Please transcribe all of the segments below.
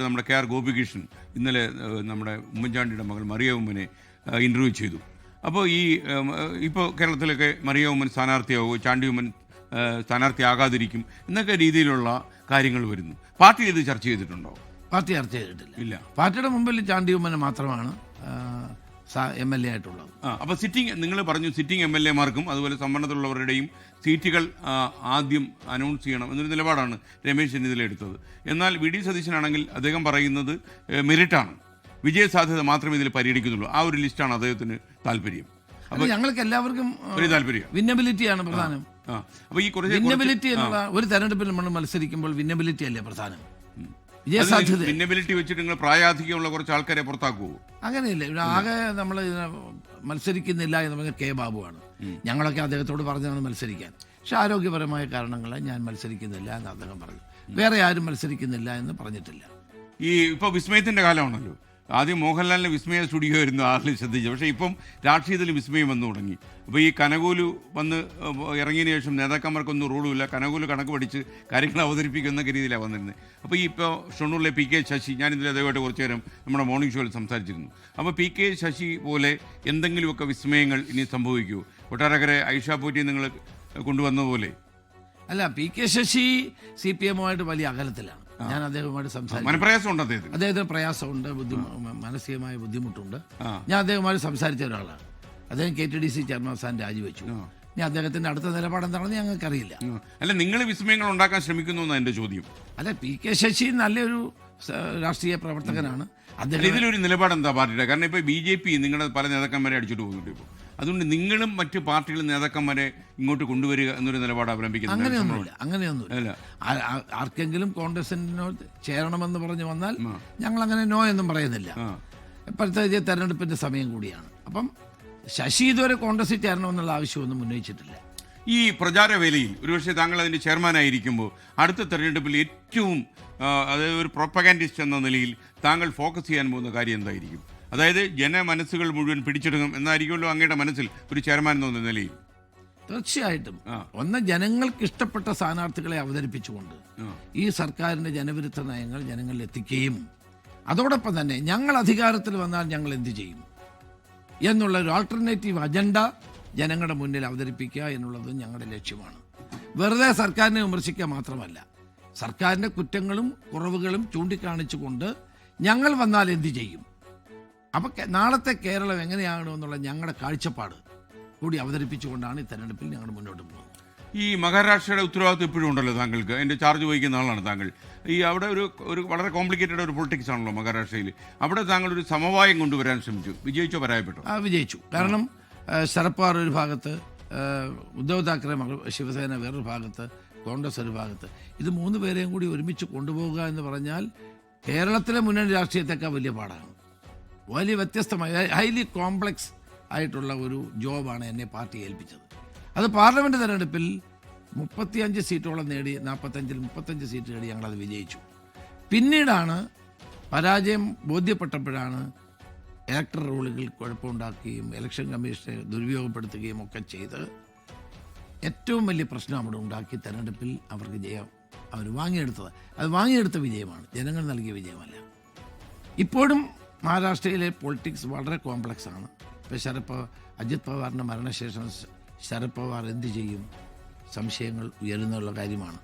നമ്മുടെ K R Gopikrishnan ഇന്നലെ നമ്മുടെ ഉമ്മൻചാണ്ടിയുടെ മകൾ മറിയ ഉമ്മനെ ഇൻ്റർവ്യൂ ചെയ്തു. അപ്പോൾ ഇപ്പോൾ കേരളത്തിലൊക്കെ മറിയ ഉമ്മൻ സ്ഥാനാർത്ഥിയാവുമോ, ചാണ്ടി ഉമ്മൻ സ്ഥാനാർത്ഥിയാകാതിരിക്കും എന്നൊക്കെ രീതിയിലുള്ള കാര്യങ്ങൾ വരുന്നു. പാർട്ടി ഇത് ചർച്ച ചെയ്തിട്ടുണ്ടോ? പാർട്ടി ചർച്ച ചെയ്തിട്ടില്ല. ഇല്ല. പാർട്ടിയുടെ മുമ്പിൽ ചാണ്ടി ഉമ്മന് മാത്രമാണ് MLA ആയിട്ടുള്ളത്. അപ്പോൾ നിങ്ങൾ പറഞ്ഞു സിറ്റിംഗ് MLA-മാർക്കും അതുപോലെ സംവരണത്തിലുള്ളവരുടെയും സീറ്റുകൾ ആദ്യം അനൗൺസ് ചെയ്യണം എന്നൊരു നിലപാടാണ് രമേശ് ചെന്നിത്തല എടുത്തത്. എന്നാൽ വി ഡി സതീശനാണെങ്കിൽ അദ്ദേഹം പറയുന്നത് മെറിറ്റാണ്, വിജയസാധ്യത മാത്രമേ ഇതിൽ പരിഗണിക്കുന്നുള്ളൂ. ആ ഒരു ലിസ്റ്റാണ് അദ്ദേഹത്തിന് താല്പര്യം. അപ്പോൾ ഞങ്ങൾക്ക് എല്ലാവർക്കും ഒരു താല്പര്യം വിന്നബിലിറ്റിയാണ് പ്രധാനം. അപ്പോൾ ഈ വിന്നബിലിറ്റി എന്നുള്ള ഒരു തെരഞ്ഞെടുപ്പിൽ നമ്മൾ മത്സരിക്കുമ്പോൾ വിന്നബിലിറ്റി അല്ലേ പ്രധാനം. വിന്നബിലിറ്റി വെച്ചിട്ട് നിങ്ങൾ പ്രായാധികമുള്ള കുറച്ച് ആൾക്കാരെ പുറത്താക്കുമോ? അങ്ങനെയില്ല. ഇവിടെ ആകെ നമ്മൾ മത്സരിക്കുന്നില്ല എന്ന് പറഞ്ഞാൽ കെ ബാബുവാണ്. ഞങ്ങളൊക്കെ അദ്ദേഹത്തോട് പറഞ്ഞതാണ് മത്സരിക്കാൻ. പക്ഷെ ആരോഗ്യപരമായ കാരണങ്ങളാൽ ഞാൻ മത്സരിക്കുന്നില്ല എന്ന് അദ്ദേഹം പറഞ്ഞു. വേറെ ആരും മത്സരിക്കുന്നില്ല എന്ന് പറഞ്ഞിട്ടില്ല. ഇപ്പോൾ വിസ്മയത്തിന്റെ കാലമാണല്ലോ. ആദ്യം മോഹൻലാലിന്റെ വിസ്മയ സ്റ്റുഡിയോ ആയിരുന്നു ആളിൽ ശ്രദ്ധിച്ചത്. പക്ഷേ ഇപ്പം രാഷ്ട്രീയത്തിൽ വിസ്മയം വന്നു തുടങ്ങി. അപ്പോൾ ഈ കനകൂലു വന്ന് ഇറങ്ങിയതിന് ശേഷം നേതാക്കന്മാർക്കൊന്നും റൂളുമില്ല, കനകൂലു കണക്ക് പഠിച്ച് കാര്യങ്ങൾ അവതരിപ്പിക്കുന്ന രീതിയിലാണ് വന്നിരുന്നത്. അപ്പോൾ ഇപ്പോൾ ഷൊർണൂരിലെ PK ശശി, ഞാനിതിൽ അദ്ദേഹമായിട്ട് കുറച്ച് നേരം നമ്മുടെ മോർണിംഗ് ഷോയിൽ സംസാരിച്ചിരുന്നു. അപ്പോൾ PK ശശി പോലെ എന്തെങ്കിലുമൊക്കെ വിസ്മയങ്ങൾ ഇനി സംഭവിക്കുമോ? കൊട്ടാരക്കര ഐഷ പോറ്റി നിങ്ങൾ കൊണ്ടുവന്നതുപോലെ അല്ല. PK ശശി CPM-ഉമായിട്ട് വലിയ അകലത്തിലാണ്. ഞാൻ അദ്ദേഹവുമായിട്ട് സംസാരിച്ചു. അദ്ദേഹത്തിന് പ്രയാസമുണ്ട്, മാനസികമായ ബുദ്ധിമുട്ടുണ്ട്. ഞാൻ അദ്ദേഹവുമായിട്ട് സംസാരിച്ച ഒരാളാണ്. അദ്ദേഹം KTDC ചെയർമാൻ സ്ഥാനം രാജിവെച്ചു. ഇനി അദ്ദേഹത്തിന്റെ അടുത്ത നിലപാട് എന്താണെന്ന് ഞങ്ങൾക്കറിയില്ല. അല്ല, നിങ്ങൾ വിസ്മയങ്ങൾ ഉണ്ടാക്കാൻ ശ്രമിക്കുന്നു എന്നാണ് എൻ്റെ ചോദ്യം. അല്ല, PK ശശി നല്ലൊരു രാഷ്ട്രീയ പ്രവർത്തകനാണ്. ഇതിലൊരു നിലപാട് എന്താ പാർട്ടിയുടെ? കാരണം ഇപ്പോൾ BJP നിങ്ങളുടെ പല നേതാക്കന്മാരെ അടിച്ചിട്ട് പോകുന്നുണ്ട്. ഇപ്പോൾ അതുകൊണ്ട് നിങ്ങളും മറ്റ് പാർട്ടികളിൽ നേതാക്കന്മാരെ ഇങ്ങോട്ട് കൊണ്ടുവരിക എന്നൊരു നിലപാട് അവലംബിക്കുന്നത് അങ്ങനെയൊന്നുമില്ല. ആർക്കെങ്കിലും കോൺഗ്രസിനോട് ചേരണമെന്ന് പറഞ്ഞു വന്നാൽ ഞങ്ങൾ അങ്ങനെ നോ എന്നും പറയുന്നില്ല. ഇപ്പോഴത്തെ തെരഞ്ഞെടുപ്പിന്റെ സമയം കൂടിയാണ്. അപ്പം ശശി ഇതുവരെ കോൺഗ്രസിൽ ചേരണമെന്നുള്ള ആവശ്യമൊന്നും ഉന്നയിച്ചിട്ടില്ല. ഈ പ്രചാരവേലയിൽ ഒരുപക്ഷെ താങ്കൾ അതിൻ്റെ ചെയർമാനായിരിക്കുമ്പോൾ അടുത്ത തെരഞ്ഞെടുപ്പിൽ ഏറ്റവും അതായത് ഒരു പ്രൊപ്പഗാൻഡിസ്റ്റ് എന്ന നിലയിൽ താങ്കൾ ഫോക്കസ് ചെയ്യാൻ പോകുന്ന കാര്യം എന്തായിരിക്കും? അതായത് ജനമനസ്സുകൾ മുഴുവൻ പിടിച്ചെടുക്കും എന്നായിരിക്കുമല്ലോ അങ്ങയുടെ മനസ്സിൽ ഒരു ചെയർമാൻ എന്ന നിലയിൽ. തീർച്ചയായിട്ടും ഒന്ന്, ജനങ്ങൾക്ക് ഇഷ്ടപ്പെട്ട സ്ഥാനാർത്ഥികളെ അവതരിപ്പിച്ചുകൊണ്ട് ഈ സർക്കാരിന്റെ ജനവിരുദ്ധ നയങ്ങൾ ജനങ്ങളിൽ എത്തിക്കുകയും അതോടൊപ്പം തന്നെ ഞങ്ങൾ അധികാരത്തിൽ വന്നാൽ ഞങ്ങൾ എന്ത് ചെയ്യും എന്നുള്ള ഒരു ആൾട്ടർനേറ്റീവ് അജണ്ട ജനങ്ങളുടെ മുന്നിൽ അവതരിപ്പിക്കുക എന്നുള്ളത് ഞങ്ങളുടെ ലക്ഷ്യമാണ്. വെറുതെ സർക്കാരിനെ വിമർശിക്കുക മാത്രമല്ല, സർക്കാരിൻ്റെ കുറ്റങ്ങളും കുറവുകളും ചൂണ്ടിക്കാണിച്ചുകൊണ്ട് ഞങ്ങൾ വന്നാൽ എന്ത് ചെയ്യും, അപ്പം നാളത്തെ കേരളം എങ്ങനെയാകണമെന്നുള്ള ഞങ്ങളുടെ കാഴ്ചപ്പാട് കൂടി അവതരിപ്പിച്ചുകൊണ്ടാണ് ഈ തെരഞ്ഞെടുപ്പിൽ ഞങ്ങൾ മുന്നോട്ട് പോകുന്നത്. ഈ മഹാരാഷ്ട്രയുടെ ഉത്തരവാദിത്വം ഇപ്പോഴും ഉണ്ടല്ലോ താങ്കൾക്ക്, അതിൻ്റെ ചാർജ് വഹിക്കുന്ന ആളാണ് താങ്കൾ. അവിടെ ഒരു വളരെ കോംപ്ലിക്കേറ്റഡ് ഒരു പൊളിറ്റിക്സ് ആണല്ലോ മഹാരാഷ്ട്രയിൽ. അവിടെ താങ്കൾ ഒരു സമവായം കൊണ്ടുവരാൻ ശ്രമിച്ചു. വിജയിച്ചോ പരാജയപ്പെട്ടോ? വിജയിച്ചു. കാരണം ശരത് പവാർ ഒരു ഭാഗത്ത്, ഉദ്ധവ് താക്കറെ ശിവസേന വേറൊരു ഭാഗത്ത്, കോൺഗ്രസ് ഒരു ഭാഗത്ത്. ഇത് മൂന്ന് പേരെയും കൂടി ഒരുമിച്ച് കൊണ്ടുപോകുക എന്ന് പറഞ്ഞാൽ കേരളത്തിലെ മുന്നണി രാഷ്ട്രീയത്തെക്കാൾ വലിയ പാടാണ്. വലിയ വ്യത്യസ്തമായ ഹൈലി കോംപ്ലക്സ് ആയിട്ടുള്ള ഒരു ജോബാണ് എന്നെ പാർട്ടി ഏൽപ്പിച്ചത്. അത് പാർലമെൻറ്റ് തെരഞ്ഞെടുപ്പിൽ 35 സീറ്റോളം നേടി, 45-ൽ 35 സീറ്റ് നേടി ഞങ്ങളത് വിജയിച്ചു. പിന്നീടാണ് പരാജയം ബോധ്യപ്പെട്ടപ്പോഴാണ് ഇലക്ടറൽ റൂളുകൾ കുഴപ്പമുണ്ടാക്കുകയും ഇലക്ഷൻ കമ്മീഷനെ ദുരുപയോഗപ്പെടുത്തുകയും ഒക്കെ ചെയ്ത് ഏറ്റവും വലിയ പ്രശ്നം അവിടെ ഉണ്ടാക്കി തെരഞ്ഞെടുപ്പിൽ അവർക്ക് ജയം അവർ വാങ്ങിയെടുത്തത്. അത് വാങ്ങിയെടുത്ത വിജയമാണ്, ജനങ്ങൾ നൽകിയ വിജയമല്ല. ഇപ്പോഴും മഹാരാഷ്ട്രയിലെ പൊളിറ്റിക്സ് വളരെ കോംപ്ലക്സ് ആണ്. ഇപ്പോൾ അജിത് പവാറിൻ്റെ മരണശേഷം ശരത് പവാർ എന്ത് ചെയ്യും, സംശയങ്ങൾ ഉയരുന്നുള്ള കാര്യമാണ്.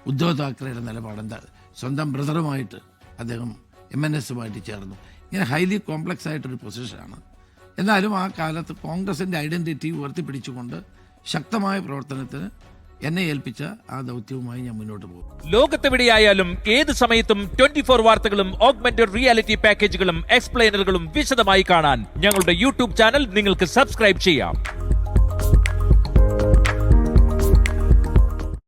ഉദ്ധവ് താക്കറെയുടെ നിലപാടെന്താ, സ്വന്തം ബ്രദറുമായിട്ട് അദ്ദേഹം MNS-ഉമായിട്ട് ചേർന്നു. ഇങ്ങനെ ഹൈലി കോംപ്ലക്സ് ആയിട്ടൊരു പൊസിഷനാണ്. എന്നാലും ആ കാലത്ത് കോൺഗ്രസിൻ്റെ ഐഡൻറ്റിറ്റി ഉയർത്തിപ്പിടിച്ചുകൊണ്ട് ശക്തമായ പ്രവർത്തനത്തിന് എന്നെ ഏൽപ്പിച്ച ആ ദൗത്യവുമായി ഞാൻ മുന്നോട്ട് പോകും. ലോകത്തെവിടെയായാലും ഏത് സമയത്തും 24 വാർത്തകളും ഓഗ്മെന്റഡ് റിയാലിറ്റി പാക്കേജുകളും എക്സ്പ്ലെയിനറുകളും വിശദമായി കാണാൻ ഞങ്ങളുടെ YouTube ചാനൽ നിങ്ങൾക്ക് സബ്സ്ക്രൈബ് ചെയ്യാം.